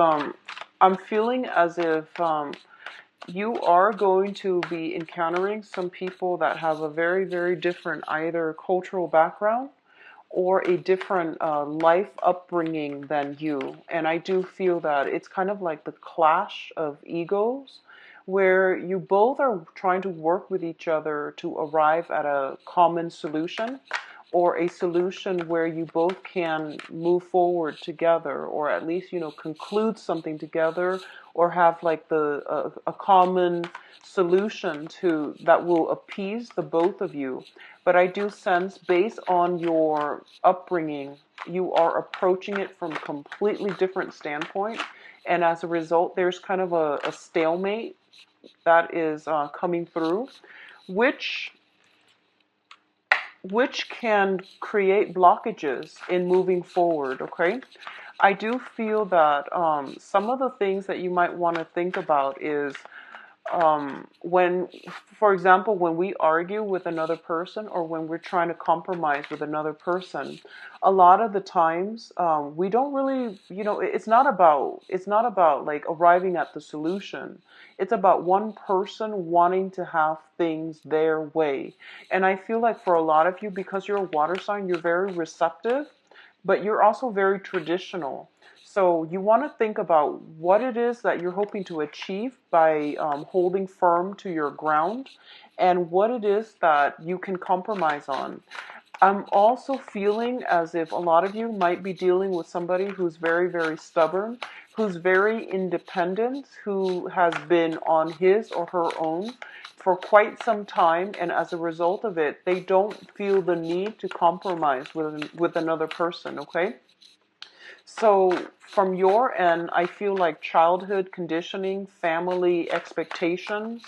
I'm feeling as if you are going to be encountering some people that have a very, very different either cultural background or a different life upbringing than you. And I do feel that it's kind of like the clash of egos where you both are trying to work with each other to arrive at a common solution or a solution where you both can move forward together or at least conclude something together or have like a common solution to that will appease the both of you. But I do sense, based on your upbringing, you are approaching it from a completely different standpoint. And as a result, there's kind of a stalemate that is coming through, which can create blockages in moving forward, okay? I do feel that some of the things that you might want to think about is when, for example, when we argue with another person or when we're trying to compromise with another person, a lot of the times we don't really, it's not about like arriving at the solution. It's about one person wanting to have things their way. And I feel like for a lot of you, because you're a water sign, you're very receptive, but you're also very traditional. So you want to think about what it is that you're hoping to achieve by holding firm to your ground and what it is that you can compromise on. I'm also feeling as if a lot of you might be dealing with somebody who's very, very stubborn, who's very independent, who has been on his or her own for quite some time, and as a result of it, they don't feel the need to compromise with another person, okay? So from your end, I feel like childhood conditioning, family expectations,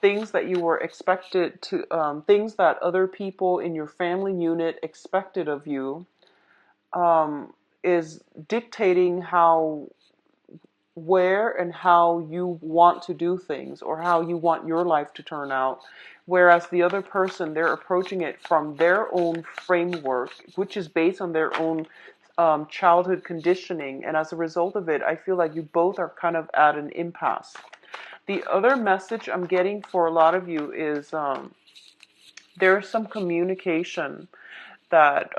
things that you were expected to, things that other people in your family unit expected of you, is dictating where and how you want to do things or how you want your life to turn out. Whereas the other person, they're approaching it from their own framework, which is based on their own childhood conditioning. And as a result of it, I feel like you both are kind of at an impasse. The other message I'm getting for a lot of you is there's some communication that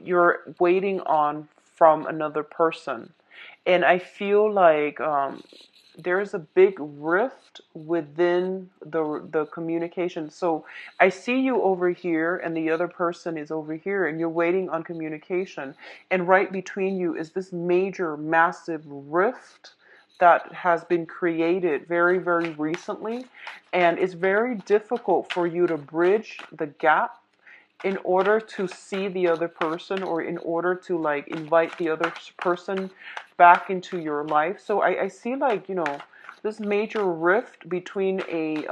you're waiting on from another person. And I feel like there's a big rift within the communication. So I see you over here and the other person is over here and you're waiting on communication. And right between you is this major, massive rift that has been created very, very recently. And it's very difficult for you to bridge the gap in order to see the other person or in order to like invite the other person back into your life. So I see like, this major rift between a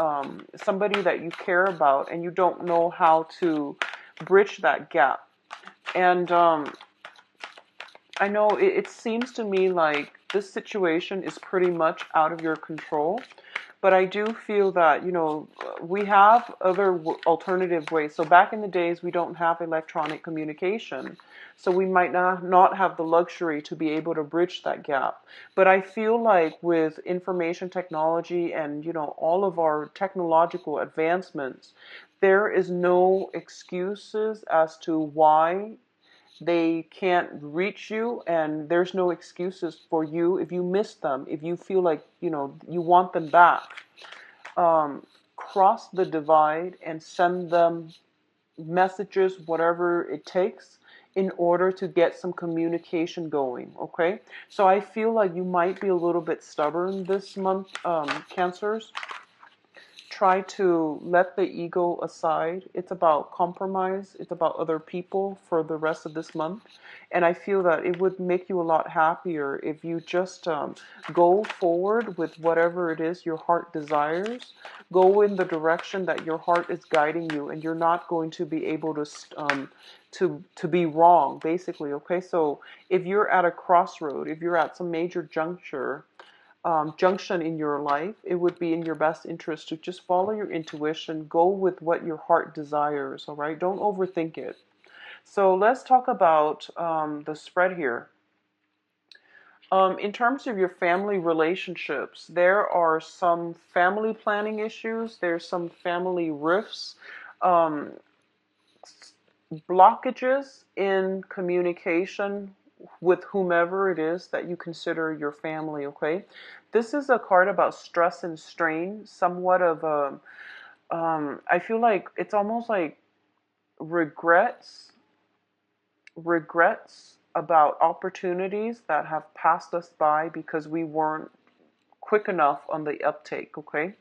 somebody that you care about and you don't know how to bridge that gap. And I know it seems to me like this situation is pretty much out of your control. But I do feel that, we have other alternative ways. So back in the days, we don't have electronic communication. So we might not have the luxury to be able to bridge that gap. But I feel like with information technology and, all of our technological advancements, there is no excuses as to why they can't reach you, and there's no excuses for you if you miss them, if you feel like you want them back. Cross the divide and send them messages, whatever it takes, in order to get some communication going, okay? So I feel like you might be a little bit stubborn this month, Cancers. Try to let the ego aside. It's about compromise. It's about other people for the rest of this month. And I feel that it would make you a lot happier if you just go forward with whatever it is your heart desires. Go in the direction that your heart is guiding you, and you're not going to be able to be wrong, basically. Okay, so if you're at a crossroad, if you're at some major junction in your life, it would be in your best interest to just follow your intuition, go with what your heart desires, all right? Don't overthink it. So let's talk about the spread here. In terms of your family relationships, there are some family planning issues. There's some family rifts, um, blockages in communication with whomever it is that you consider your family. Okay, this is a card about stress and strain. Somewhat of a, I feel like it's almost like regrets, regrets about opportunities that have passed us by because we weren't quick enough on the uptake, okay?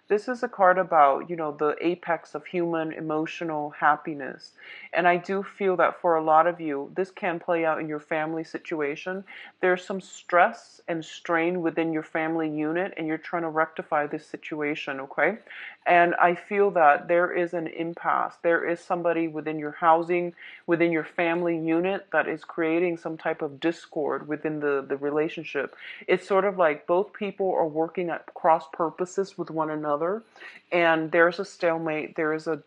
This is a card about, the apex of human emotional happiness. And I do feel that for a lot of you, this can play out in your family situation. There's some stress and strain within your family unit, and you're trying to rectify this situation, okay? And I feel that there is an impasse. There is somebody within your housing, within your family unit that is creating some type of discord within the relationship. It's sort of like both people are working at cross purposes with one another, and there's a stalemate. There is a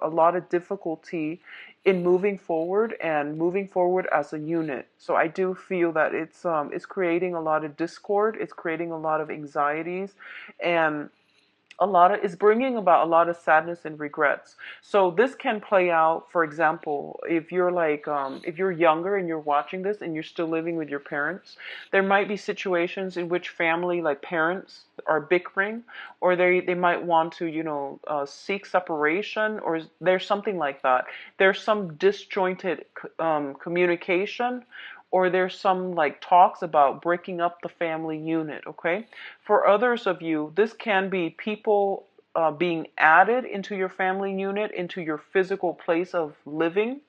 lot of difficulty in moving forward and moving forward as a unit. So I do feel that it's creating a lot of discord. It's creating a lot of anxieties, and it's bringing about a lot of sadness and regrets. So this can play out, for example, if you're like if you're younger and you're watching this and you're still living with your parents, there might be situations in which family, like parents, are bickering, or they might want to seek separation, or there's something like that. There's some disjointed communication, or there's some like talks about breaking up the family unit, okay? For others of you, this can be people being added into your family unit, into your physical place of living,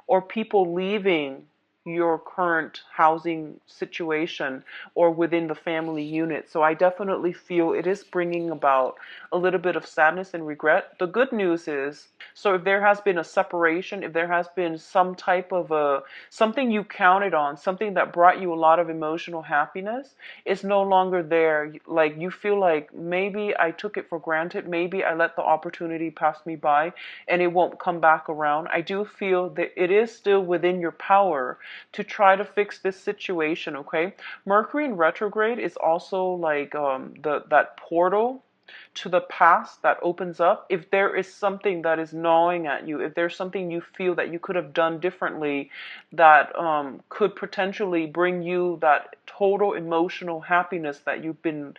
or people leaving your current housing situation or within the family unit. So I definitely feel it is bringing about a little bit of sadness and regret. The good news is, so if there has been a separation, if there has been some type of something you counted on, something that brought you a lot of emotional happiness, it's no longer there. Like you feel like maybe I took it for granted, maybe I let the opportunity pass me by and it won't come back around. I do feel that it is still within your power to try to fix this situation, okay? Mercury in retrograde is also like that portal to the past that opens up. If there is something that is gnawing at you, if there's something you feel that you could have done differently that could potentially bring you that total emotional happiness that you've been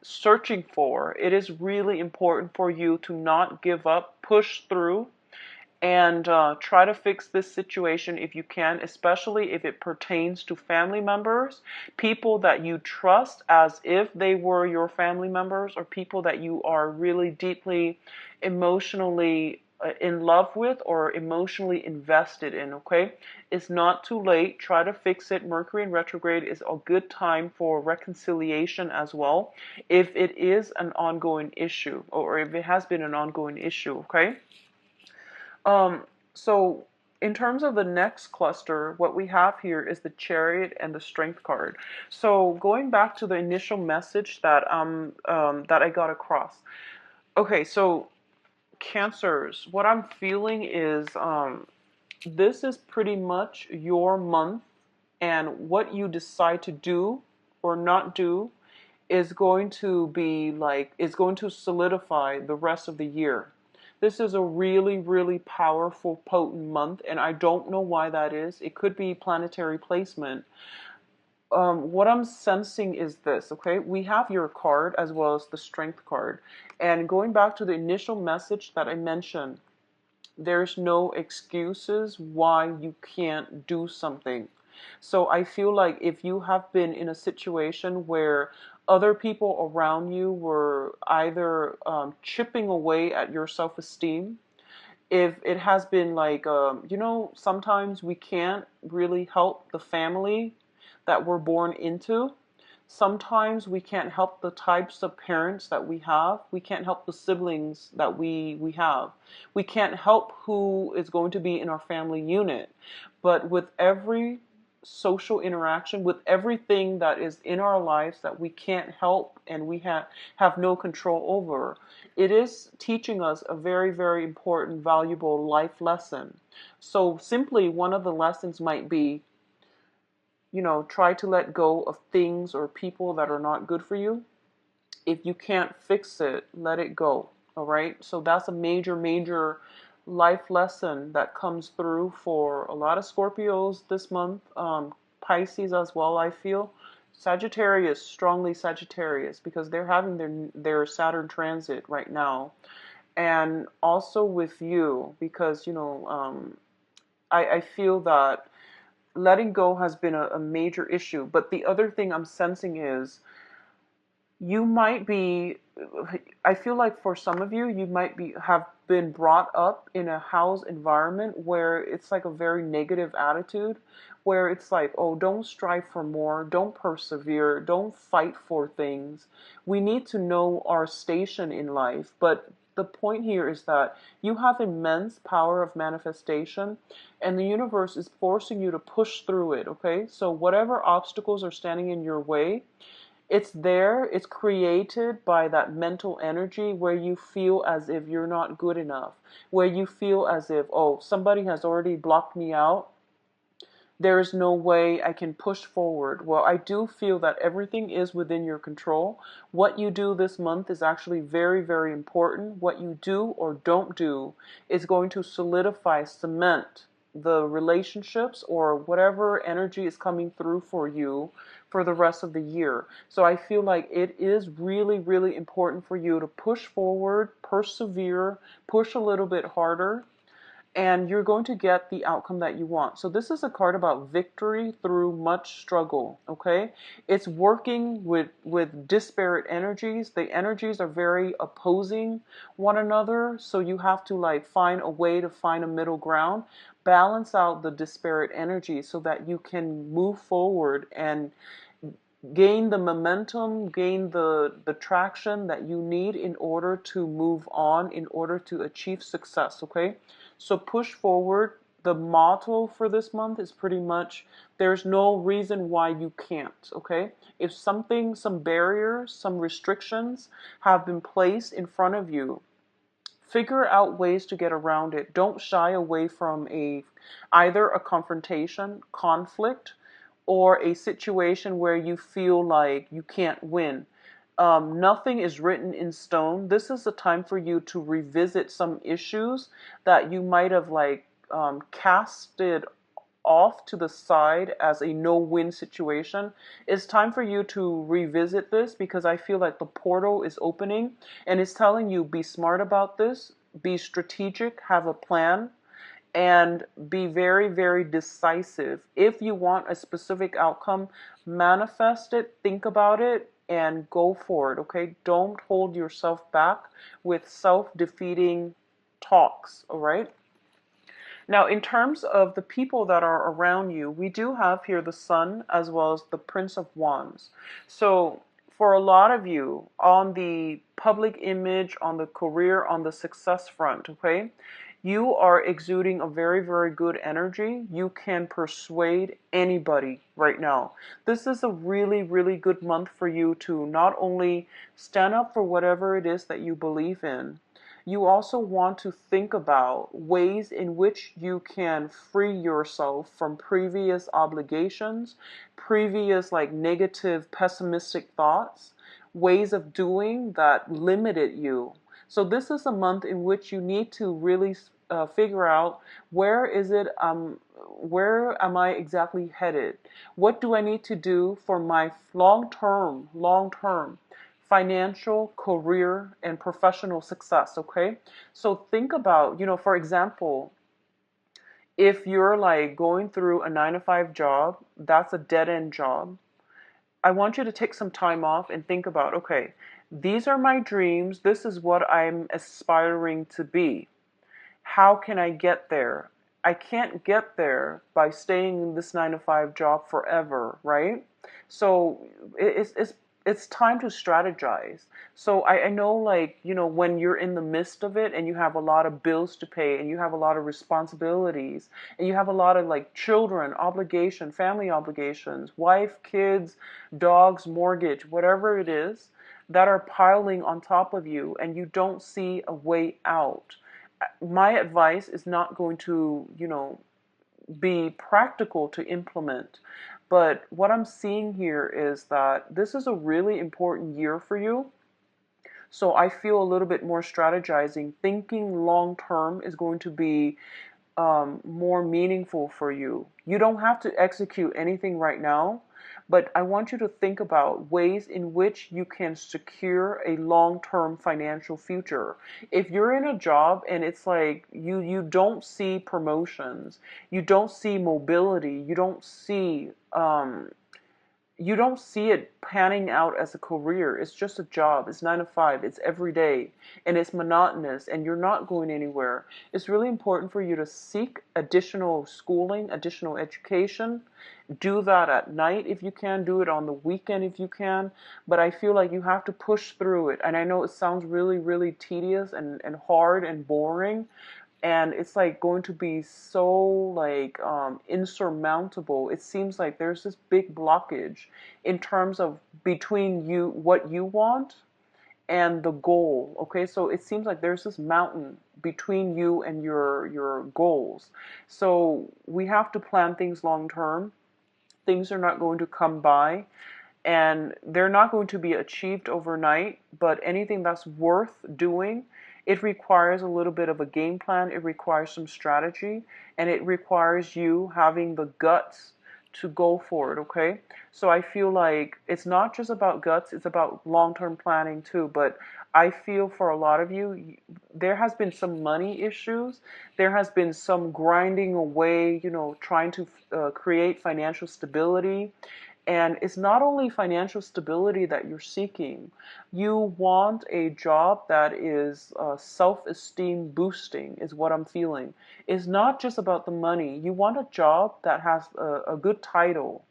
searching for, it is really important for you to not give up, push through, and try to fix this situation if you can, especially if it pertains to family members, people that you trust as if they were your family members, or people that you are really deeply emotionally in love with or emotionally invested in, okay? It's not too late. Try to fix it. Mercury in retrograde is a good time for reconciliation as well, if it is an ongoing issue, or if it has been an ongoing issue, okay? Um, so in terms of the next cluster, what we have here is the Chariot and the Strength card. So going back to the initial message that I got across. Okay, so Cancers, what I'm feeling is this is pretty much your month, and what you decide to do or not do is going to be like, is going to solidify the rest of the year. This is a really, really powerful, potent month, and I don't know why that is. It could be planetary placement. What I'm sensing is this, okay? We have your card as well as the Strength card. And going back to the initial message that I mentioned, there's no excuses why you can't do something. So I feel like if you have been in a situation where other people around you were either chipping away at your self-esteem, if it has been like, sometimes we can't really help the family that we're born into. Sometimes we can't help the types of parents that we have. We can't help the siblings that we have. We can't help who is going to be in our family unit. But with every social interaction, with everything that is in our lives that we can't help and we have no control over, it is teaching us a very, very important, valuable life lesson. So simply one of the lessons might be, try to let go of things or people that are not good for you. If you can't fix it, let it go. All right. So that's a major, major life lesson that comes through for a lot of Scorpios this month. Pisces as well, I feel. Sagittarius, strongly Sagittarius, because they're having their Saturn transit right now. And also with you, because, I feel that letting go has been a major issue. But the other thing I'm sensing is you might be, I feel like for some of you, you might be have been brought up in a house environment where it's like a very negative attitude, where it's like, oh, don't strive for more, don't persevere, don't fight for things. We need to know our station in life. But the point here is that you have immense power of manifestation, and the universe is forcing you to push through it, okay? So whatever obstacles are standing in your way, it's there, it's created by that mental energy where you feel as if you're not good enough, where you feel as if, oh, somebody has already blocked me out. There is no way I can push forward. Well, I do feel that everything is within your control. What you do this month is actually very, very important. What you do or don't do is going to solidify, cement the relationships or whatever energy is coming through for you for the rest of the year. So I feel like it is really, really important for you to push forward, persevere, push a little bit harder, and you're going to get the outcome that you want. So this is a card about victory through much struggle, okay? It's working with disparate energies. The energies are very opposing one another, so you have to like find a way to find a middle ground, balance out the disparate energies so that you can move forward and gain the momentum, gain the traction that you need in order to move on, in order to achieve success, okay? So push forward. The motto for this month is pretty much there's no reason why you can't, okay? If something, some barriers, some restrictions have been placed in front of you, figure out ways to get around it. Don't shy away from either a confrontation, conflict, or a situation where you feel like you can't win. Nothing is written in stone. This is a time for you to revisit some issues that you might have casted off to the side as a no-win situation. It's time for you to revisit this because I feel like the portal is opening and it's telling you be smart about this, be strategic, have a plan, and be very, very decisive. If you want a specific outcome, manifest it, think about it, and go for it, okay? Don't hold yourself back with self-defeating talks, all right? Now, in terms of the people that are around you, we do have here the Sun as well as the Prince of Wands. So, for a lot of you, on the public image, on the career, on the success front, okay, you are exuding a very, very good energy. You can persuade anybody right now. This is a really, really good month for you to not only stand up for whatever it is that you believe in, you also want to think about ways in which you can free yourself from previous obligations, previous like negative, pessimistic thoughts, ways of doing that limited you. So this is a month in which you need to really figure out where am I exactly headed? What do I need to do for my long-term financial, career, and professional success, okay? So think about, for example, if you're like going through a 9 to 5 job, that's a dead end job. I want you to take some time off and think about, okay, these are my dreams. This is what I'm aspiring to be. How can I get there? I can't get there by staying in this 9 to 5 job forever, right? So it's time to strategize. So I know when you're in the midst of it and you have a lot of bills to pay and you have a lot of responsibilities and you have a lot of like children, obligation, family obligations, wife, kids, dogs, mortgage, whatever it is that are piling on top of you and you don't see a way out. My advice is not going to, be practical to implement. But what I'm seeing here is that this is a really important year for you. So I feel a little bit more strategizing. Thinking long term is going to be more meaningful for you. You don't have to execute anything right now, but I want you to think about ways in which you can secure a long-term financial future. If you're in a job and it's like you don't see promotions, you don't see mobility, you don't see it panning out as a career. It's just a job. It's 9 to 5. It's every day and it's monotonous and you're not going anywhere. It's really important for you to seek additional schooling, additional education. Do that at night if you can. Do it on the weekend if you can. But I feel like you have to push through it. And I know it sounds really, really tedious and hard and boring, and it's like going to be so like insurmountable. It seems like there's this big blockage in terms of between you, what you want, and the goal. Okay, so it seems like there's this mountain between you and your goals. So we have to plan things long term. Things are not going to come by, and they're not going to be achieved overnight, but anything that's worth doing, it requires a little bit of a game plan, it requires some strategy, and it requires you having the guts to go for it, okay? So I feel like it's not just about guts, it's about long-term planning too, but I feel for a lot of you, there has been some money issues, there has been some grinding away, trying to create financial stability. And it's not only financial stability that you're seeking. You want a job that is self-esteem boosting, is what I'm feeling. It's not just about the money. You want a job that has a good title.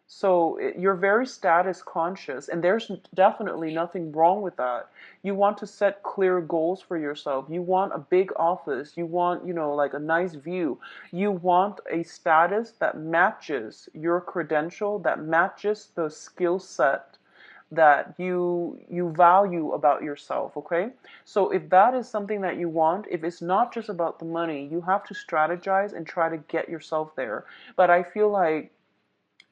So you're very status conscious, and there's definitely nothing wrong with that. You want to set clear goals for yourself. You want a big office. You want, like a nice view. You want a status that matches your credential, that matches the skill set that you value about yourself, okay? So if that is something that you want, if it's not just about the money, you have to strategize and try to get yourself there. But I feel like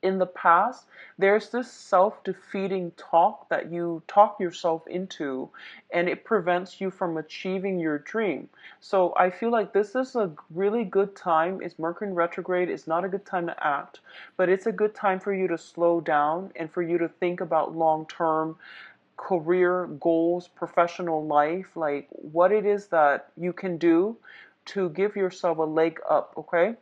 in the past, there's this self-defeating talk that you talk yourself into, and it prevents you from achieving your dream. So I feel like this is a really good time. It's Mercury in retrograde. It's not a good time to act, but it's a good time for you to slow down and for you to think about long-term career goals, professional life, like what it is that you can do to give yourself a leg up, okay?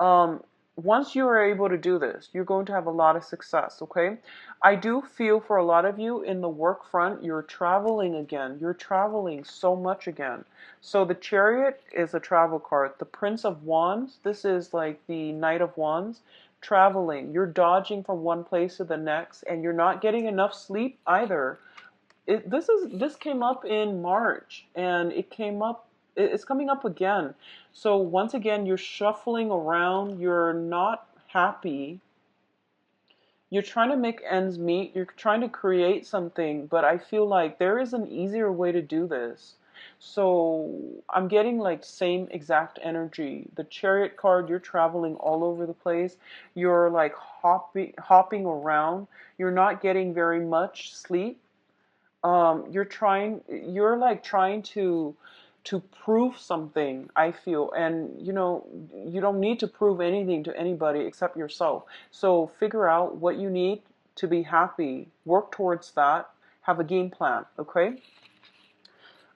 Um, Once you are able to do this, you're going to have a lot of success, okay? I do feel for a lot of you in the work front, you're traveling again. You're traveling so much again. So the Chariot is a travel card. The Prince of Wands, this is like the Knight of Wands. Traveling, you're dodging from one place to the next, and you're not getting enough sleep either. This came up in March, and it's coming up again. So once again, you're shuffling around, you're not happy. You're trying to make ends meet, you're trying to create something, but I feel like there is an easier way to do this. So I'm getting like same exact energy. The Chariot card, you're traveling all over the place. You're like hopping around. You're not getting very much sleep. You're like trying to prove something, I feel, and you don't need to prove anything to anybody except yourself. So figure out what you need to be happy, work towards that, have a game plan, okay?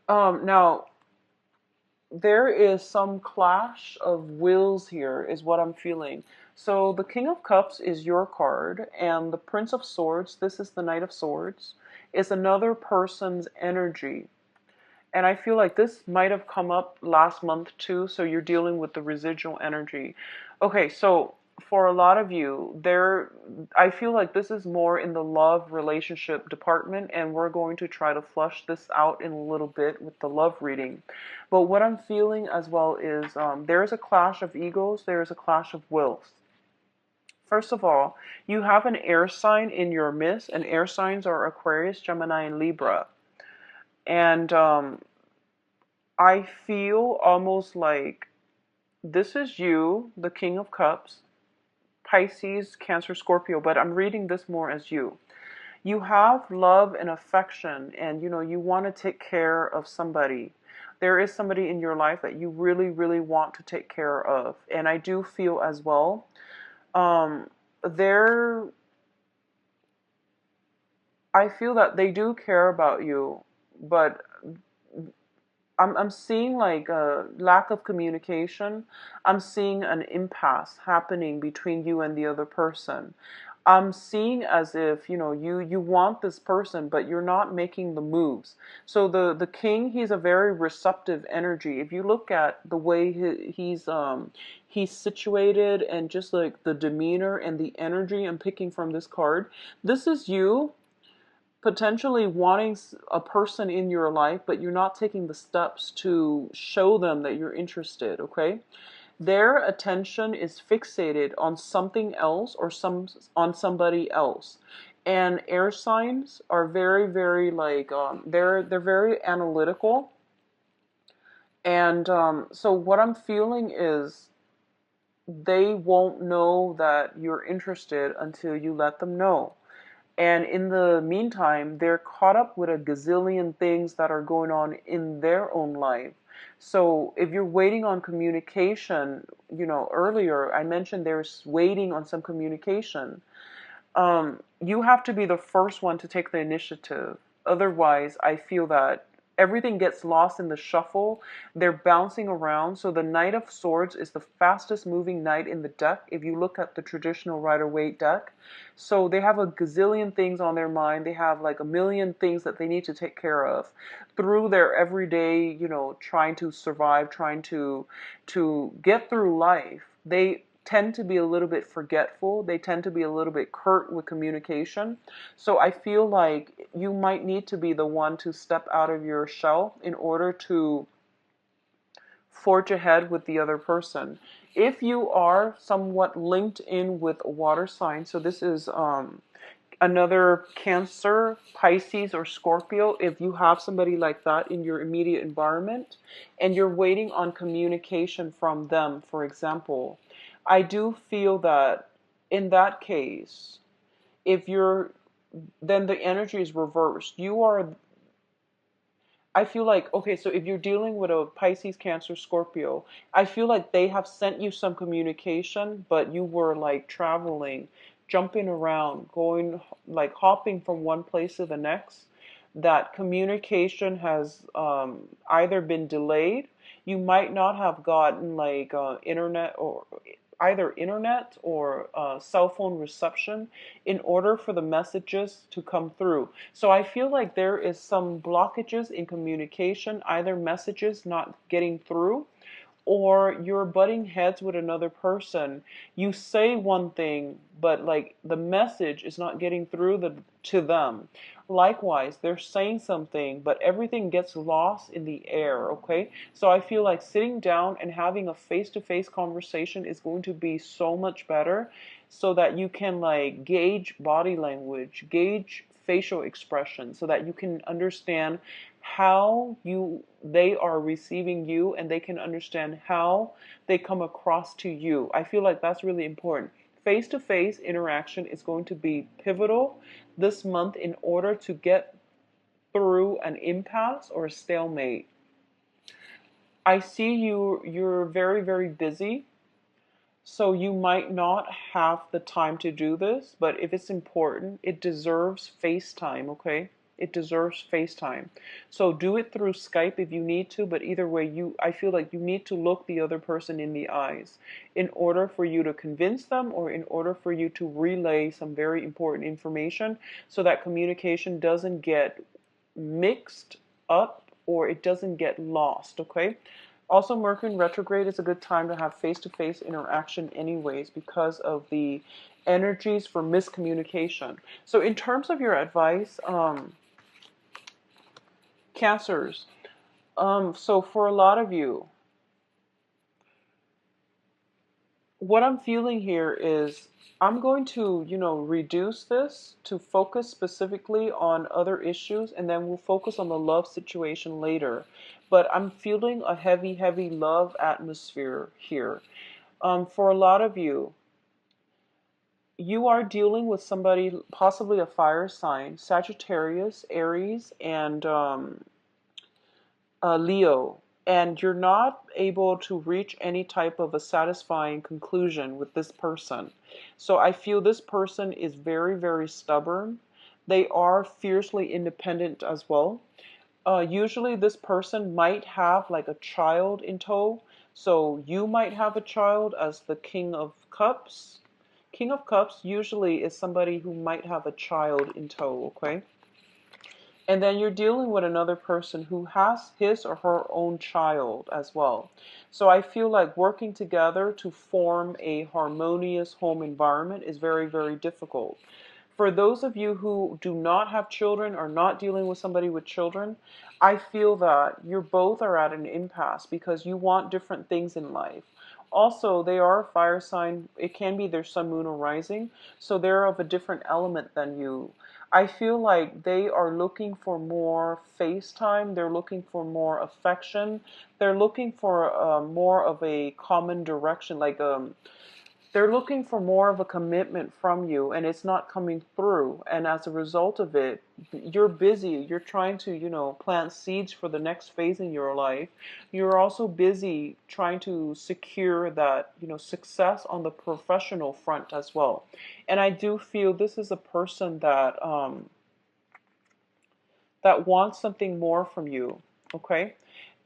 Now there is some clash of wills here, is what I'm feeling. So the King of Cups is your card, and the Prince of Swords, this is the Knight of Swords, is another person's energy. And I feel like this might have come up last month too, so you're dealing with the residual energy. Okay, so for a lot of you, I feel like this is more in the love relationship department, and we're going to try to flush this out in a little bit with the love reading. But what I'm feeling as well is there is a clash of egos, there is a clash of wills. First of all, you have an air sign in your midst, and air signs are Aquarius, Gemini, and Libra. And I feel almost like this is you, the King of Cups, Pisces, Cancer, Scorpio, but I'm reading this more as you. You have love and affection, and you want to take care of somebody. There is somebody in your life that you really, really want to take care of. And I do feel as well, there, I feel that they do care about you, but I'm seeing like a lack of communication. I'm seeing an impasse happening between you and the other person. I'm seeing as if, you want this person, but you're not making the moves. So the king, he's a very receptive energy. If you look at the way he's situated, and just like the demeanor and the energy I'm picking from this card, this is you potentially wanting a person in your life, but you're not taking the steps to show them that you're interested, okay? Their attention is fixated on something else, or on somebody else. And air signs are very, very like they're very analytical. And so what I'm feeling is they won't know that you're interested until you let them know. And in the meantime, they're caught up with a gazillion things that are going on in their own life. So if you're waiting on communication, earlier I mentioned there's waiting on some communication. You have to be the first one to take the initiative. Otherwise, I feel that everything gets lost in the shuffle. They're bouncing around. So the Knight of Swords is the fastest moving knight in the deck if you look at the traditional Rider-Waite deck. So they have a gazillion things on their mind. They have like a million things that they need to take care of through their everyday, trying to survive, trying to get through life. They tend to be a little bit forgetful. They tend to be a little bit curt with communication. So I feel like you might need to be the one to step out of your shell in order to forge ahead with the other person. If you are somewhat linked in with a water sign, so this is another Cancer, Pisces, or Scorpio, if you have somebody like that in your immediate environment and you're waiting on communication from them, for example, I do feel that in that case, if you're, then the energy is reversed. I feel like, okay, so if you're dealing with a Pisces, Cancer, Scorpio, I feel like they have sent you some communication, but you were like traveling, jumping around, going, like hopping from one place to the next. That communication has either been delayed, you might not have gotten like internet, or either internet or cell phone reception in order for the messages to come through. So I feel like there is some blockages in communication, either messages not getting through, or you're butting heads with another person. You say one thing, but like the message is not getting through to them. Likewise, they're saying something, but everything gets lost in the air, okay? So I feel like sitting down and having a face-to-face conversation is going to be so much better, so that you can like gauge body language, gauge facial expression, so that you can understand how they are receiving you, and they can understand how they come across to you. I feel like that's really important. Face-to-face interaction is going to be pivotal this month in order to get through an impasse or a stalemate. I see you're very, very busy, so you might not have the time to do this, but if it's important, it deserves FaceTime, okay? It deserves FaceTime. So do it through Skype if you need to, but either way, I feel like you need to look the other person in the eyes in order for you to convince them, or in order for you to relay some very important information, so that communication doesn't get mixed up or it doesn't get lost, okay? Also, Mercury in retrograde is a good time to have face-to-face interaction anyways, because of the energies for miscommunication. So in terms of your advice, Cancers, so for a lot of you, what I'm feeling here is I'm going to, reduce this to focus specifically on other issues, and then we'll focus on the love situation later. But I'm feeling a heavy, heavy love atmosphere here. For a lot of you, you are dealing with somebody, possibly a fire sign, Sagittarius, Aries, and Leo, and you're not able to reach any type of a satisfying conclusion with this person. So I feel this person is very, very stubborn. They are fiercely independent as well. Usually this person might have like a child in tow. So you might have a child as the King of Cups. King of Cups usually is somebody who might have a child in tow, okay? And then you're dealing with another person who has his or her own child as well. So I feel like working together to form a harmonious home environment is very, very difficult. For those of you who do not have children or not dealing with somebody with children, I feel that you both are at an impasse because you want different things in life. Also, they are a fire sign. It can be their sun, moon, or rising. So they're of a different element than you. I feel like they are looking for more face time. They're looking for more affection. They're looking for more of a common direction. They're looking for more of a commitment from you, and it's not coming through. And as a result of it, you're busy. You're trying to, plant seeds for the next phase in your life. You're also busy trying to secure that, success on the professional front as well. And I do feel this is a person that wants something more from you. Okay?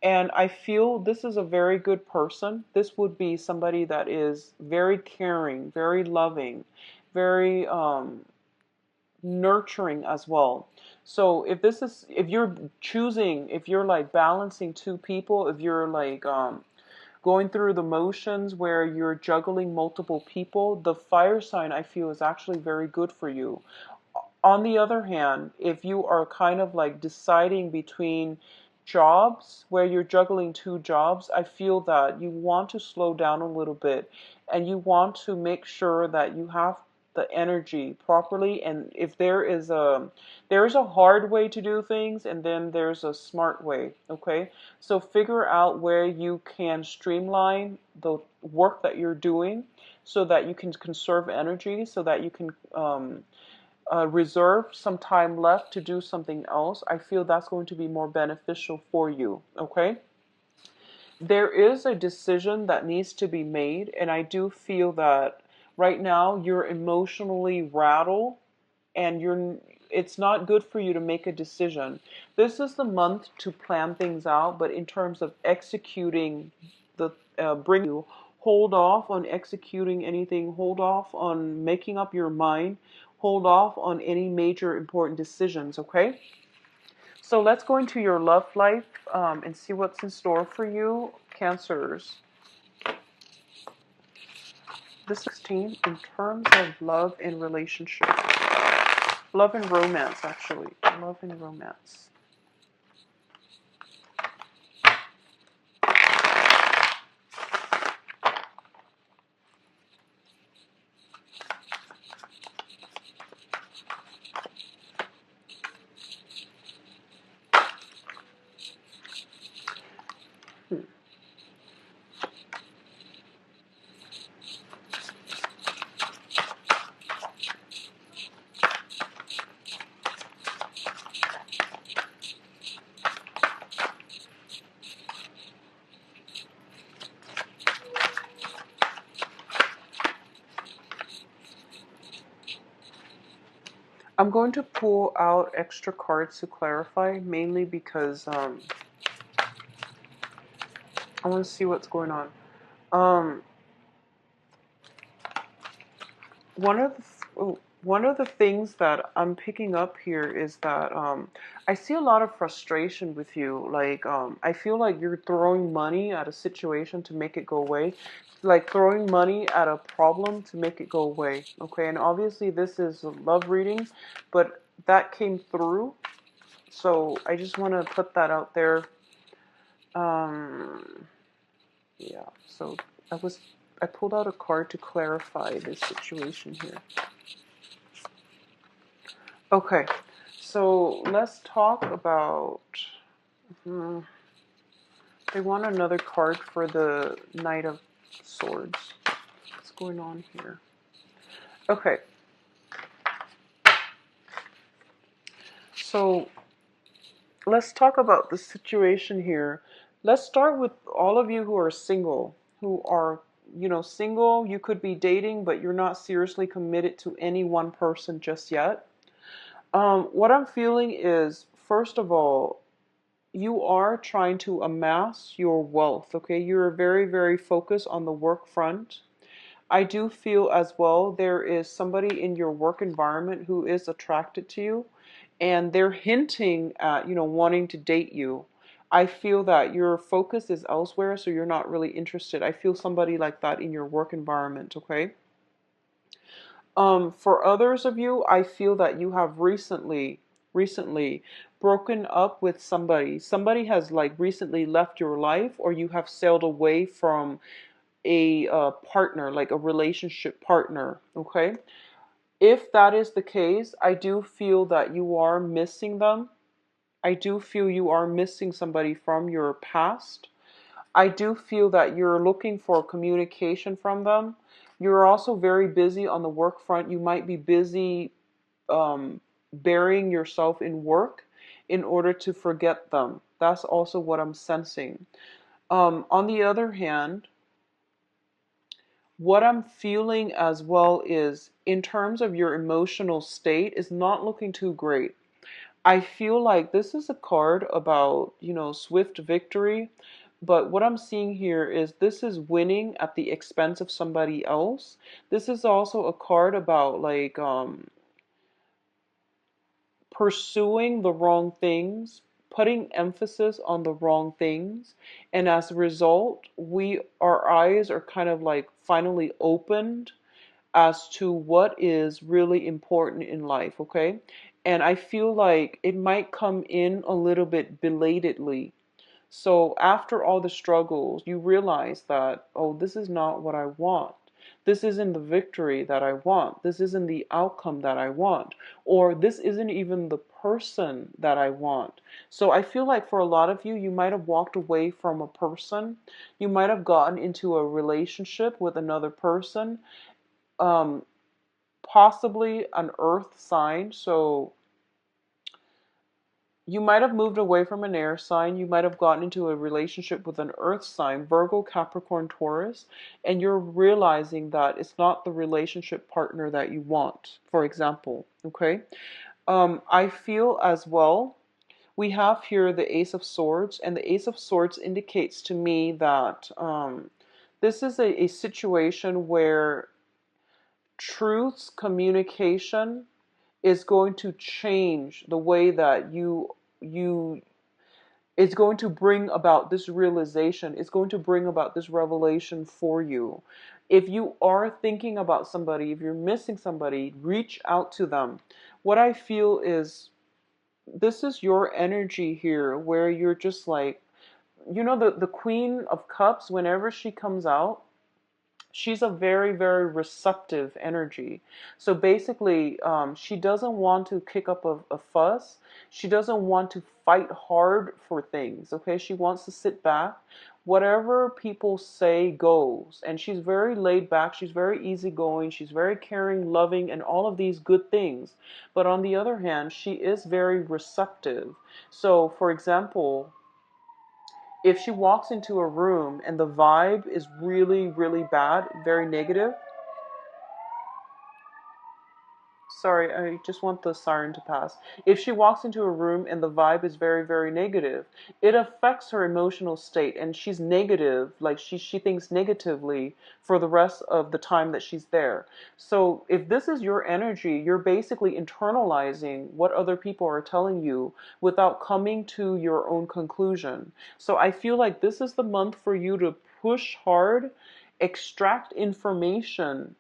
And I feel this is a very good person. This would be somebody that is very caring, very loving, very nurturing as well. So if you're choosing, if you're like balancing two people, if you're like going through the motions where you're juggling multiple people, the fire sign I feel is actually very good for you. On the other hand, if you are kind of like deciding between jobs where you're juggling two jobs, I feel that you want to slow down a little bit and you want to make sure that you have the energy properly. And if there's a hard way to do things and then there's a smart way, okay? So figure out where you can streamline the work that you're doing so that you can conserve energy, so that you can reserve some time left to do something else. I feel that's going to be more beneficial for you, okay? There is a decision that needs to be made, and I do feel that right now you're emotionally rattled and it's not good for you to make a decision. This is the month to plan things out, but in terms of executing the bring you, hold off on executing anything, hold off on making up your mind, hold off on any major important decisions, okay? So let's go into your love life and see what's in store for you, Cancers. This 16 in terms of love and relationship. Love and romance, actually. Love and romance. I'm going to pull out extra cards to clarify, mainly because I want to see what's going on. Um, one of one of the things that I'm picking up here is that I see a lot of frustration with you. Like I feel like you're throwing money at a situation to make it go away, like throwing money at a problem to make it go away. Okay, and obviously this is a love reading, but that came through. So I just want to put that out there. Um, yeah. So I pulled out a card to clarify this situation here. Okay, so let's talk about. They want another card for the Knight of Swords. What's going on here? Okay. So let's talk about the situation here. Let's start with all of you who are single, who are, single. You could be dating, but you're not seriously committed to any one person just yet. What I'm feeling is, first of all, you are trying to amass your wealth, okay? You're very, very focused on the work front. I do feel as well there is somebody in your work environment who is attracted to you, and they're hinting at, wanting to date you. I feel that your focus is elsewhere, so you're not really interested. I feel somebody like that in your work environment, okay? For others of you, I feel that you have recently broken up with somebody. Somebody has like recently left your life, or you have sailed away from a partner, like a relationship partner, okay? If that is the case, I do feel that you are missing them. I do feel you are missing somebody from your past. I do feel that you're looking for communication from them. You're also very busy on the work front. You might be busy burying yourself in work in order to forget them. That's also what I'm sensing. On the other hand, what I'm feeling as well is, in terms of your emotional state, is not looking too great. I feel like this is a card about, swift victory, but what I'm seeing here is this is winning at the expense of somebody else. This is also a card about like pursuing the wrong things, putting emphasis on the wrong things, and as a result, our eyes are kind of like finally opened as to what is really important in life, okay? And I feel like it might come in a little bit belatedly. So after all the struggles, you realize that, oh, this is not what I want. This isn't the victory that I want. This isn't the outcome that I want. Or this isn't even the person that I want. So I feel like for a lot of you, you might have walked away from a person. You might have gotten into a relationship with another person, um, possibly an earth sign. So you might have moved away from an air sign. You might have gotten into a relationship with an earth sign, Virgo, Capricorn, Taurus, and you're realizing that it's not the relationship partner that you want, for example. Okay. I feel as well, we have here the Ace of Swords, and the Ace of Swords indicates to me that this is a situation where truths, communication is going to change the way that you it's going to bring about this realization. It's going to bring about this revelation for you. If you are thinking about somebody, if you're missing somebody, reach out to them. What I feel is this is your energy here where you're just like, the Queen of Cups, whenever she comes out, she's a very, very receptive energy. So basically, she doesn't want to kick up a fuss. She doesn't want to fight hard for things. Okay, she wants to sit back. Whatever people say goes. And she's very laid back. She's very easygoing. She's very caring, loving, and all of these good things. But on the other hand, she is very receptive. So, for example, if she walks into a room and the vibe is really, really bad, very negative, sorry, I just want the siren to pass. If she walks into a room and the vibe is very, very negative, it affects her emotional state and she's negative, like she thinks negatively for the rest of the time that she's there. So if this is your energy, you're basically internalizing what other people are telling you without coming to your own conclusion. So I feel like this is the month for you to push hard, extract information,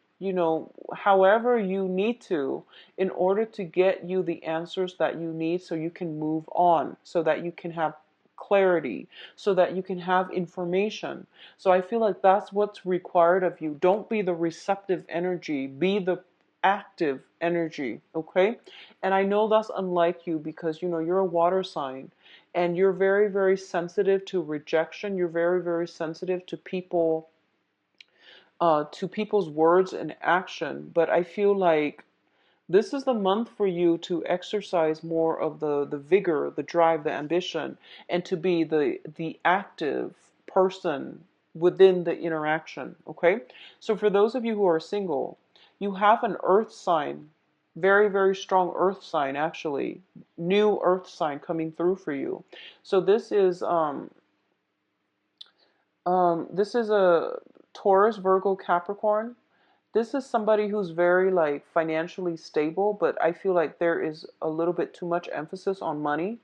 however you need to, in order to get you the answers that you need so you can move on, so that you can have clarity, so that you can have information. So I feel like that's what's required of you. Don't be the receptive energy, be the active energy, okay? And I know that's unlike you because, you're a water sign and you're very, very sensitive to rejection. You're very, very sensitive to people to people's words and action. But I feel like this is the month for you to exercise more of the vigor, the drive, the ambition, and to be the active person within the interaction. Okay? So for those of you who are single, you have an earth sign, very, very strong earth sign actually, new earth sign coming through for you. So this is a Taurus, Virgo, Capricorn. This is somebody who's very like financially stable, but I feel like there is a little bit too much emphasis on money,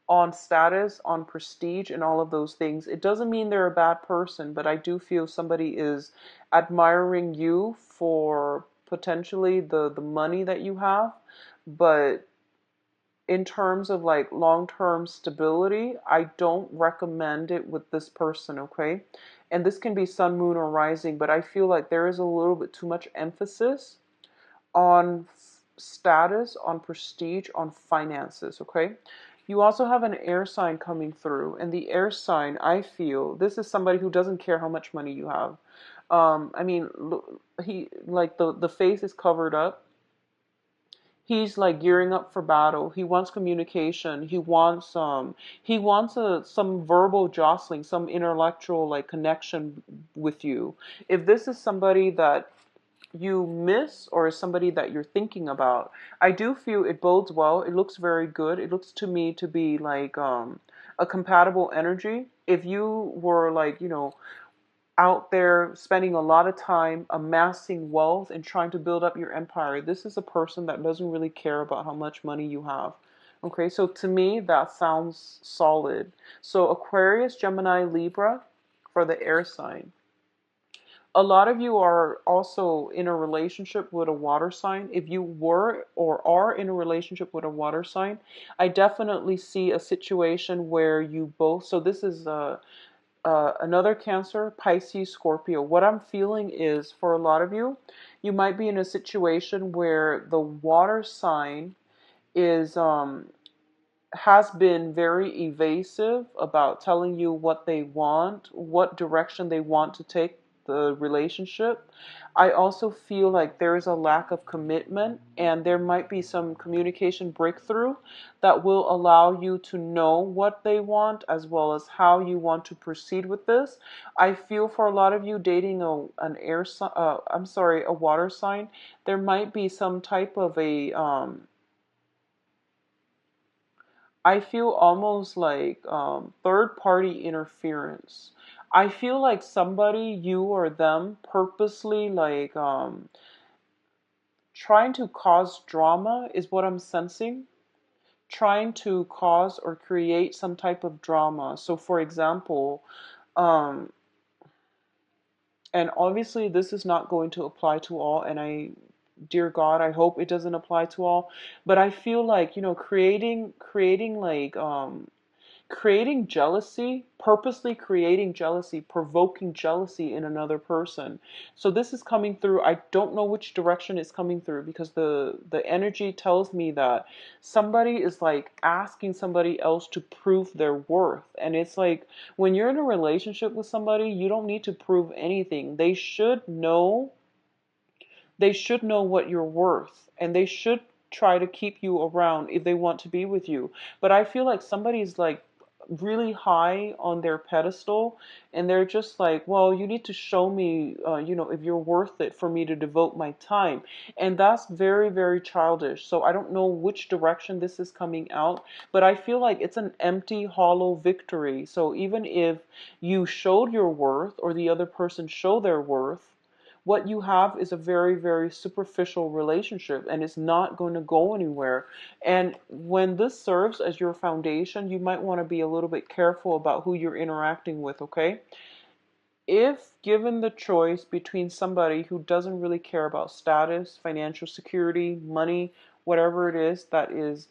on status, on prestige, and all of those things. It doesn't mean they're a bad person, but I do feel somebody is admiring you for potentially the money that you have. But in terms of like long-term stability, I don't recommend it with this person, okay? And this can be sun, moon, or rising, but I feel like there is a little bit too much emphasis on status, on prestige, on finances, okay? You also have an air sign coming through, and the air sign, I feel, this is somebody who doesn't care how much money you have. I mean, he like the face is covered up. He's like gearing up for battle. He wants communication. He wants some verbal jostling, some intellectual like connection with you. If this is somebody that you miss or is somebody that you're thinking about, I do feel it bodes well. It looks very good. It looks to me to be like a compatible energy. If you were like, out there spending a lot of time amassing wealth and trying to build up your empire, this is a person that doesn't really care about how much money you have. Okay, so to me, that sounds solid. So Aquarius, Gemini, Libra for the air sign. A lot of you are also in a relationship with a water sign. If you were or are in a relationship with a water sign, I definitely see a situation where you both, so this is another Cancer, Pisces, Scorpio. What I'm feeling is for a lot of you, you might be in a situation where the water sign is has been very evasive about telling you what they want, what direction they want to take the relationship. I also feel like there is a lack of commitment, and there might be some communication breakthrough that will allow you to know what they want as well as how you want to proceed with this. I feel for a lot of you dating a water sign, there might be some type of I feel almost like third party interference. I feel like somebody, you or them, purposely like trying to cause drama is what I'm sensing. Trying to cause or create some type of drama. So, for example, um, and obviously this is not going to apply to all, and dear God, I hope it doesn't apply to all, but I feel like, creating like creating jealousy, purposely creating jealousy, provoking jealousy in another person. So this is coming through. I don't know which direction it's coming through, because the energy tells me that somebody is like asking somebody else to prove their worth. And it's like when you're in a relationship with somebody, you don't need to prove anything. They should know what you're worth, and they should try to keep you around if they want to be with you. But I feel like somebody's like really high on their pedestal, and they're just like, well, you need to show me, if you're worth it for me to devote my time. And that's very, very childish. So I don't know which direction this is coming out, but I feel like it's an empty, hollow victory. So even if you showed your worth or the other person showed their worth, what you have is a very, very superficial relationship, and it's not going to go anywhere. And when this serves as your foundation, you might want to be a little bit careful about who you're interacting with, okay? If given the choice between somebody who doesn't really care about status, financial security, money, whatever it is that is,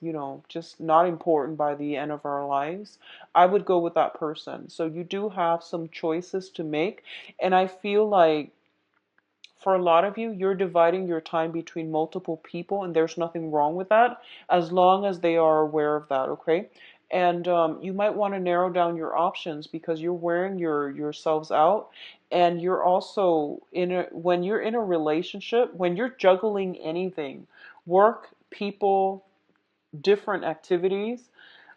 just not important by the end of our lives, I would go with that person. So you do have some choices to make, and I feel like for a lot of you, you're dividing your time between multiple people, and there's nothing wrong with that as long as they are aware of that, okay? And you might want to narrow down your options because you're wearing yourselves out, and you're also when you're in a relationship, when you're juggling anything, work, people, different activities,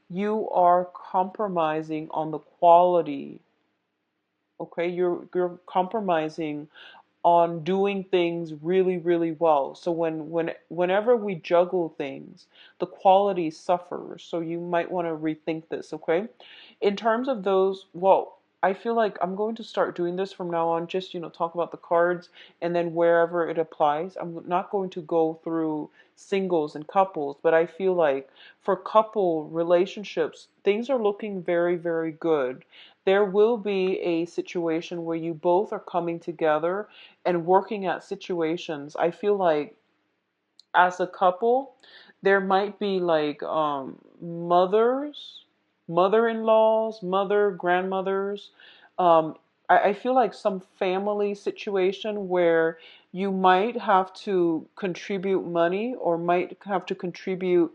you are compromising on the quality. Okay, you're compromising on doing things really, really well. So whenever we juggle things, the quality suffers. So you might want to rethink this, okay? In terms of those, well, I feel like I'm going to start doing this from now on, just, talk about the cards and then wherever it applies. I'm not going to go through singles and couples, but I feel like for couple relationships, things are looking very, very good. There will be a situation where you both are coming together and working at situations. I feel like as a couple, there might be like mothers, mother-in-laws, grandmothers. Um, I feel like some family situation where you might have to contribute money or might have to contribute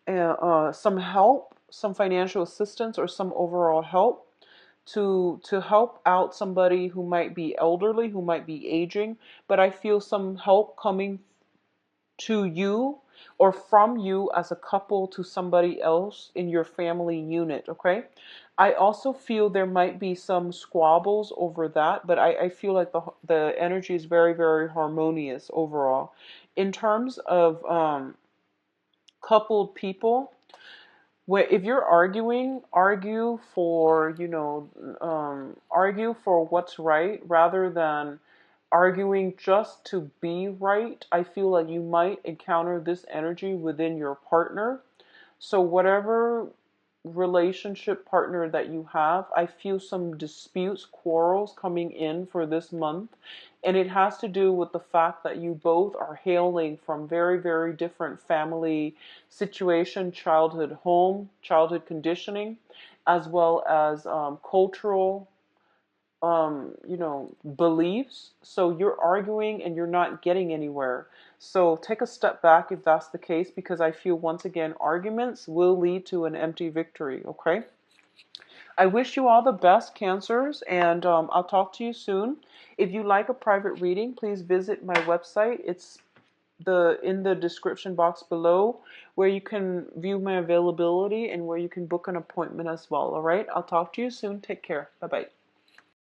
some help, some financial assistance, or some overall help to help out somebody who might be elderly, who might be aging, but I feel some help coming to you or from you as a couple to somebody else in your family unit, okay? I also feel there might be some squabbles over that, but I feel like the energy is very, very harmonious overall. In terms of coupled people, where if you're arguing, argue for what's right rather than arguing just to be right. I feel like you might encounter this energy within your partner. So whatever relationship partner that you have, I feel some disputes, quarrels coming in for this month. And it has to do with the fact that you both are hailing from very, very different family situation, childhood home, childhood conditioning, as well as cultural beliefs. So you're arguing and you're not getting anywhere. So take a step back if that's the case, because I feel once again, arguments will lead to an empty victory. Okay. I wish you all the best, Cancers, and I'll talk to you soon. If you like a private reading, please visit my website. It's in the description box below, where you can view my availability and where you can book an appointment as well. All right. I'll talk to you soon. Take care. Bye bye.